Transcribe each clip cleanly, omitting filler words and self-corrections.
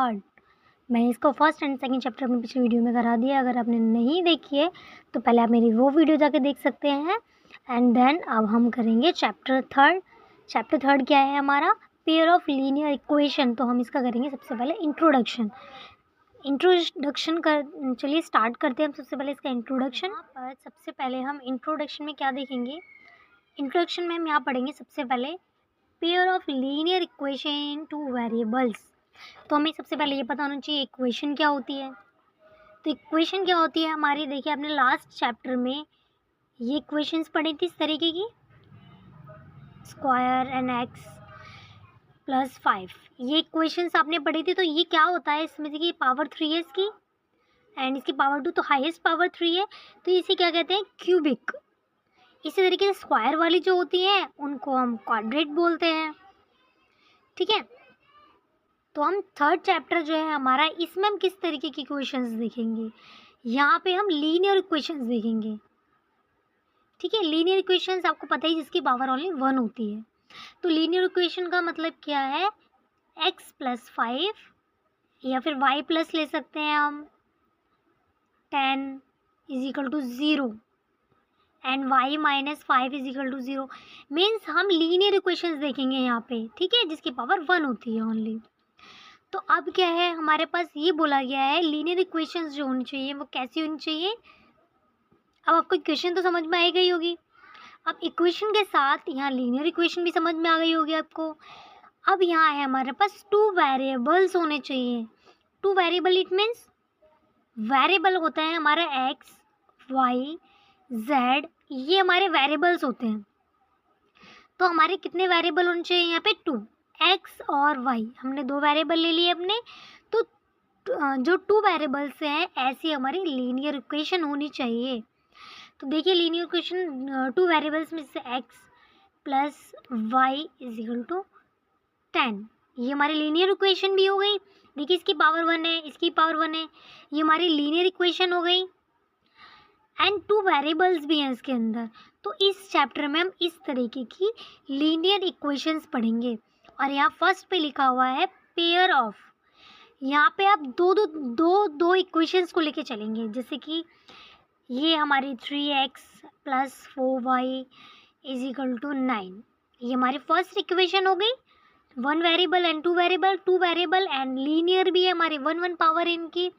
Third. मैंने इसको first and second chapter अपनी पिछली वीडियो में करा दिया। अगर आपने नहीं देखी है तो पहले आप मेरी वो वीडियो जाके देख सकते हैं। एंड देन अब हम करेंगे चैप्टर थर्ड। चैप्टर थर्ड क्या है हमारा? Pair of linear equation. तो हम इसका करेंगे सबसे पहले इंट्रोडक्शन कर चलिए स्टार्ट करते हैं हम सबसे पहले इसका इंट्रोडक्शन। पर सबसे पहले हम इंट्रोडक्शन में क्या देखेंगे? इंट्रोडक्शन में हम यहाँ पढ़ेंगे सबसे पहले pair of linear equation two variables. तो हमें सबसे पहले ये पता होना चाहिए इक्वेशन क्या होती है। तो इक्वेशन क्या होती है हमारी, देखिए आपने लास्ट चैप्टर में ये इक्वेशंस पढ़ी थी इस तरीके की, स्क्वायर एन एक्स प्लस 5, ये इक्वेशंस आपने पढ़ी थी। तो ये क्या होता है, इसमें देखिए पावर 3 है इसकी एंड इसकी पावर 2, तो हाईएस्ट पावर 3 है, तो इसे क्या कहते हैं? क्यूबिक। इसी तरीके से स्क्वायर वाली जो होती हैं उनको हम क्वाड्रेट बोलते हैं। ठीक है, तो हम थर्ड चैप्टर जो है हमारा, इसमें हम किस तरीके की इक्वेशंस देखेंगे? यहाँ पे हम लीनियर इक्वेशंस देखेंगे। ठीक है, लीनियर इक्वेशंस आपको पता ही जिसकी पावर ओनली 1 होती है। तो लीनियर इक्वेशन का मतलब क्या है? x प्लस 5 या फिर y प्लस ले सकते हैं हम 10 is equal to 0 and y minus 5 is equal to 0। Means हम लीनियर इक्वेशंस देखेंगे यहाँ पे, ठीक है, जिसकी पावर 1 होती है ओनली। तो अब क्या है हमारे पास, ये बोला गया है लीनियर इक्वेशंस जो होनी चाहिए वो कैसी होनी चाहिए। अब आपको इक्वेशन तो समझ में आ गई होगी। अब इक्वेशन के साथ यहाँ लीनियर इक्वेशन भी समझ में आ गई होगी आपको। अब यहाँ है हमारे पास 2 वेरिएबल्स होने चाहिए। 2 वेरिएबल इट मीन्स वेरिएबल होता है हमारा x, y, z, ये हमारे वेरिएबल्स होते हैं। तो हमारे कितने वेरिएबल होने चाहिए यहाँ पे? 2, x और y। हमने 2 वेरिएबल ले लिए अपने, तो जो 2 वेरिएबल्स हैं ऐसी हमारी लीनियर इक्वेशन होनी चाहिए। तो देखिए लीनियर इक्वेशन 2 वेरिएबल्स में से x plus y is equal to 10, ये हमारी लीनियर इक्वेशन भी हो गई। देखिए इसकी पावर 1 है, इसकी पावर 1 है, ये हमारी लीनियर इक्वेशन हो गई एंड 2 वेरिएबल्स भी हैं इसके अंदर। तो इस चैप्टर में हम इस तरीके की लीनियर इक्वेशंस पढ़ेंगे। और यहाँ फर्स्ट पे लिखा हुआ है पेयर ऑफ। यहाँ पे आप दो इक्वेशंस को लेके चलेंगे, जैसे कि ये हमारी 3x plus 4y is equal to 9, ये हमारी फर्स्ट इक्वेशन हो गई। 1 variable and 2 variable, 2 variable and linear भी है हमारी 1 पावर इनकी।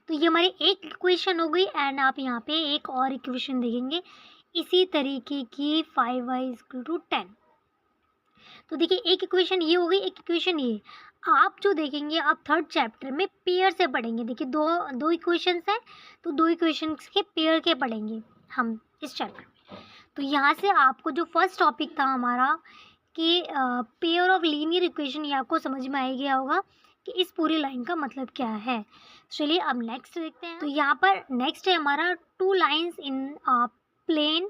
तो ये हमारी एक इक्वेशन हो गई एंड आप यहाँ पे एक और इक्वेशन देखेंगे इसी तरीके की 5y इज इक्वल टू 10। तो देखिए एक इक्वेशन ये हो गई, एक इक्वेशन ये। आप जो देखेंगे आप थर्ड चैप्टर में पेयर से पढ़ेंगे। देखिए दो इक्वेशंस हैं, तो 2 इक्वेशंस के पेयर के पढ़ेंगे हम इस चैप्टर में। तो यहाँ से आपको जो फर्स्ट टॉपिक था हमारा कि पेयर ऑफ लीनियर इक्वेशन, ये आपको समझ में आ गया होगा कि इस पूरी लाइन का मतलब क्या है। चलिए अब नेक्स्ट देखते हैं। तो यहाँ पर नेक्स्ट है हमारा 2 lines in plane,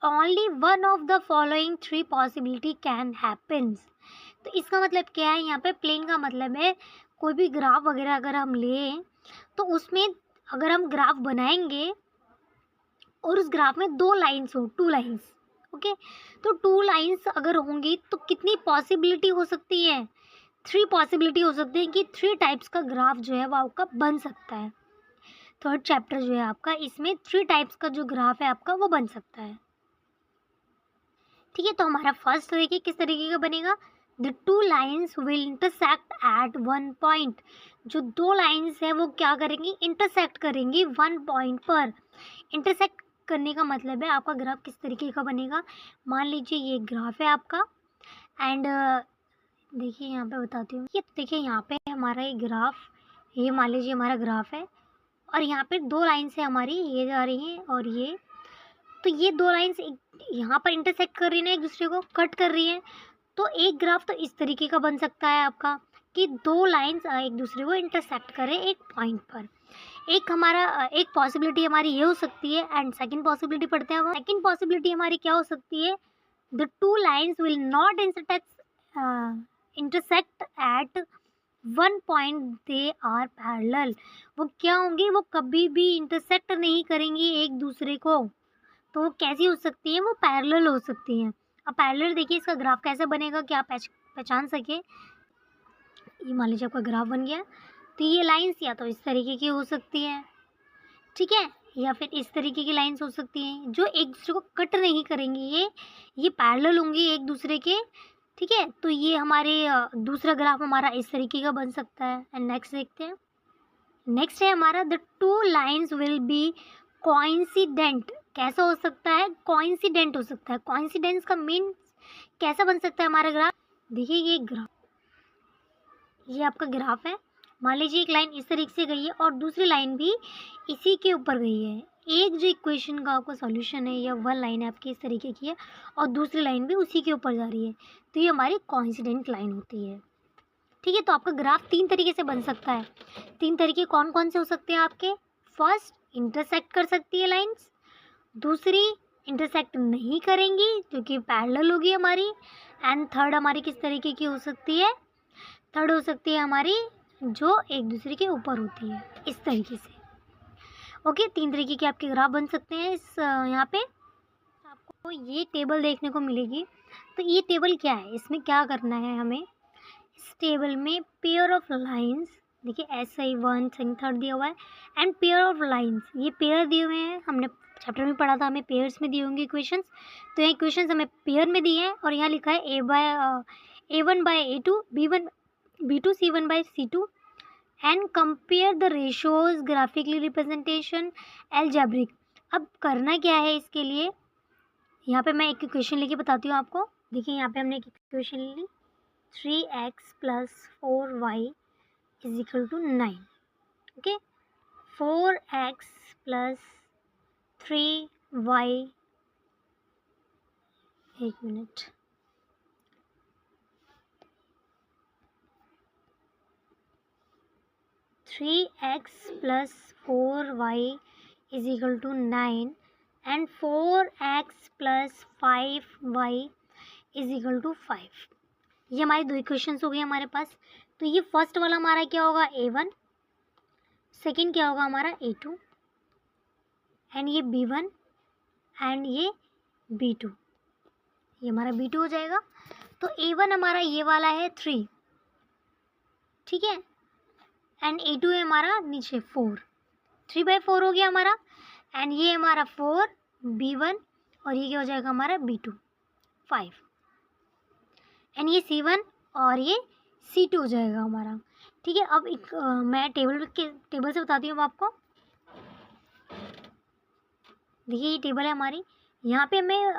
only one of the following 3 possibility can happens. तो इसका मतलब क्या है? यहाँ पे प्लेन का मतलब है कोई भी ग्राफ वगैरह अगर हम लें तो उसमें अगर हम ग्राफ बनाएंगे और उस ग्राफ में 2 लाइन्स हो, 2 लाइन्स, ओके, तो 2 लाइन्स अगर होंगी तो कितनी पॉसिबिलिटी हो सकती है? 3 पॉसिबिलिटी हो सकती है कि 3 टाइप्स का ग्राफ जो है वो आपका बन सकता है। थर्ड चैप्टर जो है आपका, इसमें 3 टाइप्स का जो ग्राफ है आपका वो बन सकता है। ठीक है, तो हमारा फर्स्ट देखिए किस तरीके का बनेगा। The 2 lines will intersect at 1 point. जो 2 लाइन्स है वो क्या करेंगी? इंटरसेक्ट करेंगी 1 पॉइंट पर। इंटरसेक्ट करने का मतलब है आपका ग्राफ किस तरीके का बनेगा। मान लीजिए ये ग्राफ है आपका एंड देखिए यहाँ पे बताती हूँ। ये देखिए यहाँ पे हमारा ये ग्राफ, ये मान लीजिए हमारा ग्राफ है और यहाँ पे 2 लाइन्स है हमारी, ये जा रही हैं और ये, तो ये 2 लाइन्स यहाँ पर इंटरसेक्ट कर रही है ना, एक दूसरे को कट कर रही हैं। तो एक ग्राफ तो इस तरीके का बन सकता है आपका कि 2 लाइन्स एक दूसरे को इंटरसेक्ट करें एक पॉइंट पर। एक पॉसिबिलिटी हमारी ये हो सकती है एंड सेकंड पॉसिबिलिटी पढ़ते हैं हम। सेकंड पॉसिबिलिटी हमारी क्या हो सकती है? The 2 lines will not intersect at 1 point, they are parallel. वो क्या होंगी? वो कभी भी इंटरसेक्ट नहीं करेंगी एक दूसरे को। तो वो कैसी हो सकती हैं? वो पैरेलल हो सकती हैं। अब पैरेलल देखिए इसका ग्राफ कैसे बनेगा कि आप पहचान सके। ये मान लीजिए आपका ग्राफ बन गया। तो ये लाइंस या तो इस तरीके की हो सकती है, ठीक है, या फिर इस तरीके की लाइंस हो सकती हैं जो एक दूसरे को कट नहीं करेंगी, ये पैरेलल होंगी एक दूसरे के, ठीक है। तो ये हमारे दूसरा ग्राफ हमारा इस तरीके का बन सकता है। एंड नेक्स्ट देखते हैं। नेक्स्ट है हमारा the two lines will be coincident. कैसा हो सकता है? कोइंसिडेंट हो सकता है। कोइंसिडेंस का मीन कैसा बन सकता है हमारा ग्राफ? देखिए ये ग्राफ, ये आपका ग्राफ है। मान लीजिए एक लाइन इस तरीके से गई है और दूसरी लाइन भी इसी के ऊपर गई है। एक जो इक्वेशन का आपका सॉल्यूशन है या वन लाइन है आपकी इस तरीके की है और दूसरी लाइन भी उसी के ऊपर जा रही है, तो ये हमारी कोइंसिडेंट लाइन होती है, ठीक है। तो आपका ग्राफ 3 तरीके से बन सकता है। 3 तरीके कौन कौन से हो सकते हैं आपके? फर्स्ट, इंटरसेक्ट कर सकती है लाइन्स। दूसरी, इंटरसेक्ट नहीं करेंगी क्योंकि पैरेलल होगी हमारी। एंड थर्ड हमारी किस तरीके की हो सकती है? थर्ड हो सकती है हमारी जो एक दूसरे के ऊपर होती है, इस तरीके से। ओके, 3 तरीके के आपके ग्राफ बन सकते हैं। इस यहाँ पे आपको ये टेबल देखने को मिलेगी। तो ये टेबल क्या है, इसमें क्या करना है हमें? इस टेबल में पेयर ऑफ लाइंस, देखिए SI 1 सेकंड थर्ड दिया हुआ है, एंड पेयर ऑफ लाइंस, ये पेयर दिए हुए हैं। हमने चैप्टर में पढ़ा था, हमें पेयर्स में दिए होंगे इक्वेशंस। तो ये इक्वेशंस हमें पेयर में दिए हैं और यहाँ लिखा है A1 by A2, B2 C1 by C2 and compare the ratios graphically representation algebraic. अब करना क्या है इसके लिए? यहाँ पे मैं एक इक्वेशन लेके बताती हूँ आपको। देखिए यहाँ पे हमने एक इक्वेशन ली, 3x + 4y = 9। Okay, 4x + 3y, एक minute, 3x + 4y = 9 and 4x + 5y = 5। ये हमारी 2 इक्वेशंस हो गई हमारे पास। तो ये फर्स्ट वाला हमारा क्या होगा? A1, सेकंड क्या होगा हमारा? A2, एंड ये B1 एंड ये B2, ये हमारा B2 हो जाएगा। तो A1 हमारा ये वाला है 3, ठीक है, एंड A2 है हमारा नीचे 4, 3/4 हो गया हमारा। एंड ये हमारा 4 B1 और ये क्या हो जाएगा हमारा? B2 5, एंड ये C1 और ये C2 हो जाएगा हमारा, ठीक है। अब मैं टेबल से बताती हूँ आपको। देखिए ये टेबल है हमारी। यहाँ पे हमें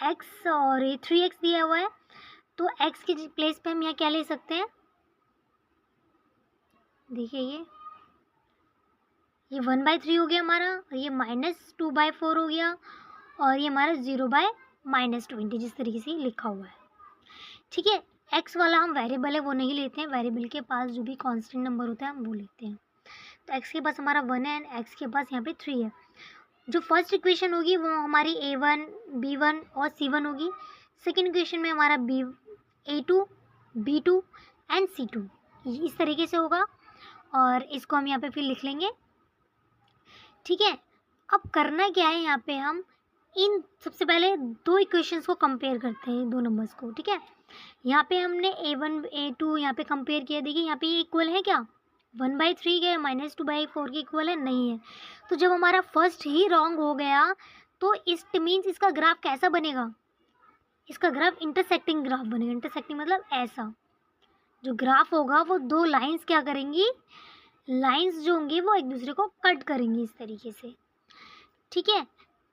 x और ये 3x दिया हुआ है। तो x के प्लेस पे हम यहाँ क्या ले सकते हैं? देखिए ये 1/3 हो गया हमारा, और ये -2/4 हो गया, और ये हमारा 0/-20 जिस तरीके से लिखा हुआ है, ठीक है। x वाला हम वेरिएबल है वो नहीं लेते हैं, वेरिएबल के पास जो भी कांस्टेंट नंबर होता है हम वो लेते हैं। तो x के पास हमारा 1 है एंड x के पास यहाँ पे 3 है। जो फर्स्ट इक्वेशन होगी वो हमारी A1, B1 और C1 होगी। सेकेंड इक्वेशन में हमारा A2, B2 एंड C2 इस तरीके से होगा, और इसको हम यहाँ पे फिर लिख लेंगे, ठीक है। अब करना क्या है, यहाँ पे हम इन सबसे पहले 2 इक्वेशंस को कंपेयर करते हैं, 2 नंबर्स को, ठीक है। यहाँ पे हमने A1 A2 यहाँ पे कंपेयर किया। देखिए यहाँ पे ये इक्वल है क्या? 1/3 के -2/4 के इक्वल है? नहीं है। तो जब हमारा फर्स्ट ही रॉन्ग हो गया तो इस मीन्स इसका ग्राफ कैसा बनेगा? इसका ग्राफ इंटरसेक्टिंग ग्राफ बनेगा। इंटरसेक्टिंग मतलब ऐसा जो ग्राफ होगा वो 2 लाइंस क्या करेंगी? लाइंस जो होंगी वो एक दूसरे को कट करेंगी इस तरीके से, ठीक है।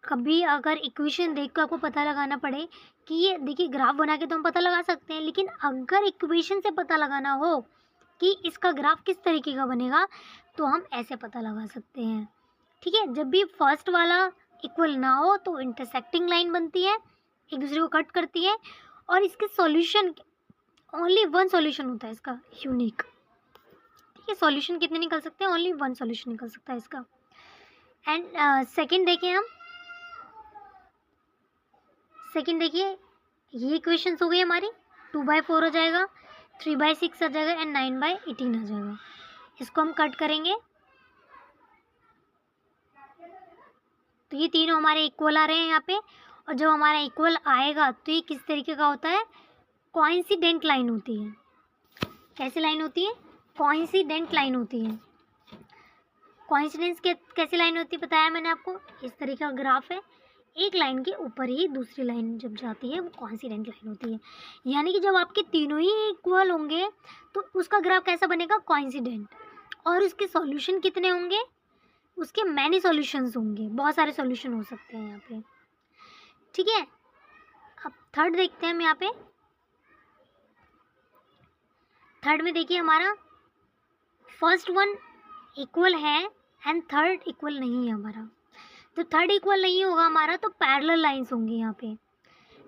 कभी अगर इक्वेशन देख कर आपको पता लगाना पड़े कि ये देखिए ग्राफ बना के तो हम पता लगा सकते हैं, लेकिन अगर इक्वेशन से पता लगाना हो कि इसका ग्राफ किस तरीके का बनेगा तो हम ऐसे पता लगा सकते हैं, ठीक है। जब भी फर्स्ट वाला इक्वल ना हो तो इंटरसेक्टिंग लाइन बनती है, एक दूसरे को कट करती है, और इसके सॉल्यूशन ओनली 1 सॉल्यूशन होता है इसका, यूनिक, ठीक है। सॉल्यूशन कितने निकल सकते हैं? ओनली 1 सॉल्यूशन निकल सकता है इसका। एंड सेकंड देखें हम, सेकंड देखिए ये इक्वेशंस हो गई हमारी, 2/4 हो जाएगा, 3/6 आ जाएगा एंड 9/18 आ जाएगा। इसको हम कट करेंगे तो ये तीनों हमारे इक्वल आ रहे हैं यहाँ पे, और जब हमारा इक्वल आएगा तो ये किस तरीके का होता है? कोइंसिडेंट लाइन होती है, कैसी लाइन होती है? कोइंसिडेंट लाइन होती है। कोइंसिडेंस कैसी लाइन होती है बताया मैंने आपको, इस तरीके का ग्राफ है, एक लाइन के ऊपर ही दूसरी लाइन जब जाती है वो कोइंसिडेंट लाइन होती है। यानी कि जब आपके तीनों ही इक्वल होंगे तो उसका ग्राफ कैसा बनेगा? कोइंसिडेंट। और उसके सॉल्यूशन कितने होंगे? उसके मैनी सॉल्यूशंस होंगे, बहुत सारे सॉल्यूशन हो सकते हैं यहाँ पे। ठीक है, अब थर्ड देखते हैं हम यहाँ पे। थर्ड में देखिए हमारा फर्स्ट वन इक्वल है एंड थर्ड इक्वल नहीं है हमारा। तो थर्ड इक्वल नहीं होगा हमारा तो पैरेलल लाइंस होंगी यहाँ पे।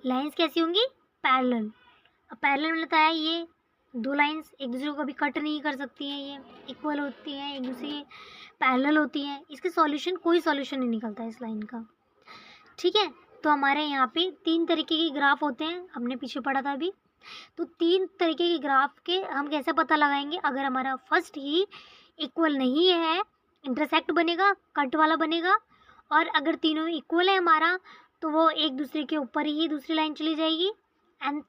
लाइंस कैसी होंगी? पैरेलल। अब पैरेलल में बताया ये दो लाइंस एक दूसरे को कभी कट नहीं कर सकती हैं, ये इक्वल होती हैं, एक दूसरे पैरेलल होती हैं। इसके सॉल्यूशन कोई सॉल्यूशन नहीं निकलता इस लाइन का। ठीक है, तो हमारे यहाँ पे 3 तरीके के ग्राफ होते हैं, हमने पीछे पढ़ा था अभी। तो 3 तरीके के ग्राफ के हम कैसे पता लगाएंगे? अगर हमारा फर्स्ट ही इक्वल नहीं है, इंटरसेक्ट बनेगा, कट वाला बनेगा। और अगर तीनों इक्वल है हमारा तो वो एक दूसरे के ऊपर ही दूसरी लाइन चली जाएगी। एंड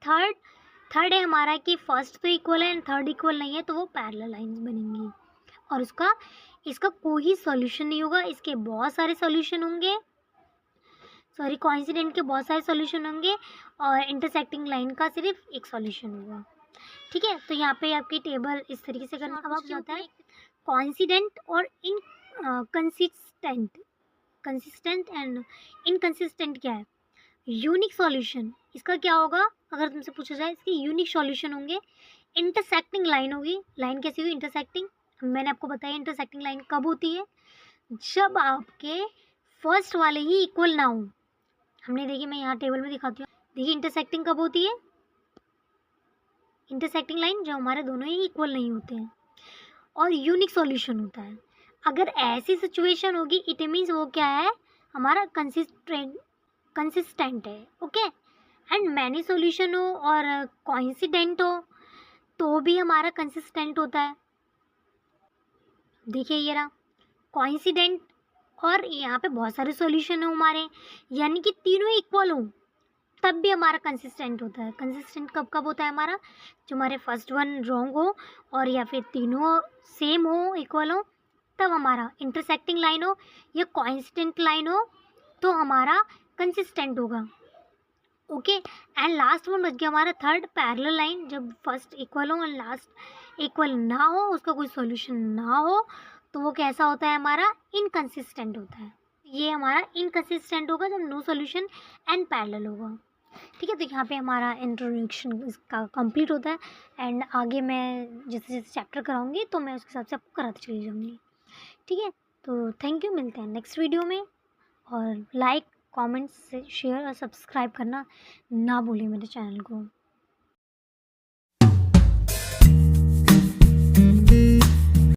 थर्ड है हमारा कि फर्स्ट तो इक्वल है एंड थर्ड इक्वल नहीं है तो वो पैरेलल लाइंस बनेंगी। और इसका कोई सॉल्यूशन नहीं होगा, इसके बहुत सारे सॉल्यूशन होंगे, सॉरी कोइंसिडेंट के बहुत सारे सॉल्यूशन होंगे और इंटरसेक्टिंग लाइन का सिर्फ एक सॉल्यूशन होगा। ठीक है, तो यहाँ पे आपकी टेबल इस तरीके से करना अब जाता है। कोइंसिडेंट और कंसिस्टेंट एंड इनकंसिस्टेंट क्या है? यूनिक सॉल्यूशन इसका क्या होगा? अगर तुमसे पूछा जाए इसके यूनिक सॉल्यूशन होंगे। इंटरसेक्टिंग लाइन होगी। लाइन कैसी हुई? इंटरसेक्टिंग। मैंने आपको बताया इंटरसेक्टिंग लाइन कब होती है? जब आपके फर्स्ट वाले ही इक्वल ना हो। हमने देखिए, मैं यहाँ टेबल में दिखाती हूँ, देखिए इंटरसेक्टिंग कब होती है? इंटरसेक्टिंग लाइन जब हमारे दोनों ही इक्वल नहीं होते हैं। और यूनिक सॉल्यूशन होता है। अगर ऐसी सिचुएशन होगी इट मीन्स वो क्या है? हमारा कंसिस्टेंट है। ओके, एंड मैनी सॉल्यूशन हो और कोइंसिडेंट हो तो भी हमारा कंसिस्टेंट होता है। देखिए ये रहा कोइंसिडेंट और यहाँ पे बहुत सारे सॉल्यूशन हो हमारे, यानी कि तीनों इक्वल हो तब भी हमारा कंसिस्टेंट होता है। कंसिस्टेंट कब कब होता है हमारा? जो हमारे फर्स्ट वन रॉन्ग हो और या फिर तीनों सेम हो, इक्वल हो, तब हमारा इंटरसेक्टिंग लाइन हो या कोइंसिडेंट लाइन हो तो हमारा कंसिस्टेंट होगा। ओके, एंड लास्ट वन बच गया हमारा थर्ड पैरेलल लाइन। जब फर्स्ट इक्वल हो एंड लास्ट इक्वल ना हो, उसका कोई सॉल्यूशन ना हो तो वो कैसा होता है? हमारा इनकंसिस्टेंट होता है। ये हमारा इनकंसिस्टेंट होगा जब नो सॉल्यूशन एंड पैरेलल होगा। ठीक है, तो यहाँ पे हमारा इंट्रोडक्शन इसका कंप्लीट होता है एंड आगे मैं जैसे जैसे चैप्टर कराऊंगी तो मैं उसके हिसाब से आपको कराती चली जाऊँगी। ठीक है, तो थैंक यू, मिलते हैं नेक्स्ट वीडियो में। और लाइक, कमेंट्स, शेयर और सब्सक्राइब करना ना भूलिए मेरे चैनल को।